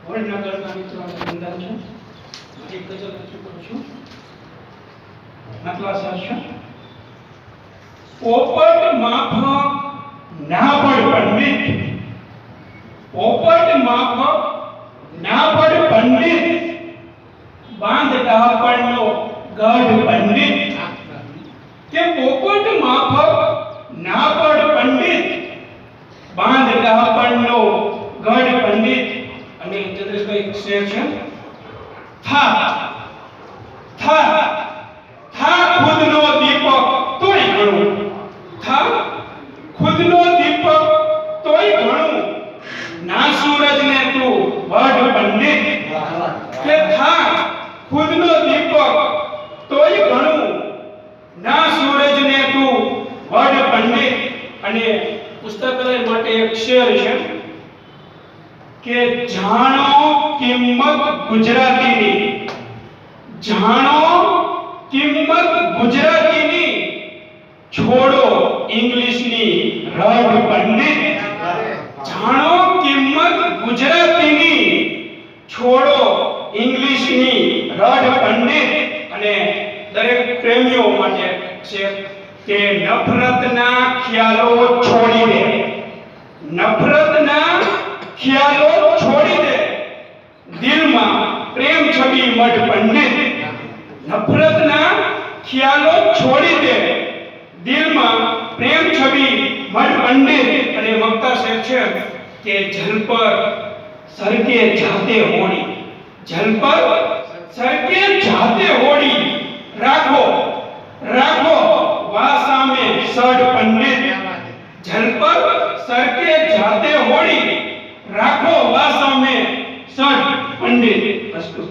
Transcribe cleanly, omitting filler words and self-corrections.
વડનગરના મિત્રોને વંદન છે. એક ગઝલ રજૂ કરું છું. નકલા શાસન. પોપટ માફક ના પડ પંડિત, પોપટ માફક ના પડ પંડિત, બાંધ ડાપણનો ગઢ પંડિત. કે પોપટ માફક ના પડ પંડિત, બાંધ ડાપણનો ગઢ પંડિત. અને ચંદ્રેશભાઈ શેર છે. થા થા થા ખુદનો દીપક તોય ઘણું, થા ખુદનો દીપક તોય ઘણું, ના સૂરજને તું વઢ પંડિત. કે થા ખુદનો દીપક તોય ઘણું, ના સૂરજને તું વઢ પંડિત. અને પુસ્તકાલય માટે એક શેર છે કે જાણો કિંમત ગુજરાતીની, જાણો કિંમત ગુજરાતીની, છોડો ઇંગ્લિશની રઢ પંડિત. જાણો કિંમત ગુજરાતીની, છોડો ઇંગ્લિશની રઢ પંડિત. અને દરેક પ્રેમીઓ માટે છે કે નફરતના ખ્યાલો છોડી દે, નફરતના ખ્યાલો છોડી દે, દિલમાં પ્રેમ છબી મઢ પંડિત. નફરતના ખ્યાલો છોડી દે, દિલમાં પ્રેમ છબી મઢ પંડિત. અને વક્તા શેર છે કે જલ પર સરકે જાતે હોડી, જલ પર સરકે જાતે હોડી, રાખો રાખો વા સામે સઢ પંડિત. જલ પર સરકે જાતે હોડી, રાખો વા સામે સઢ પંડિત. અસ્તુ.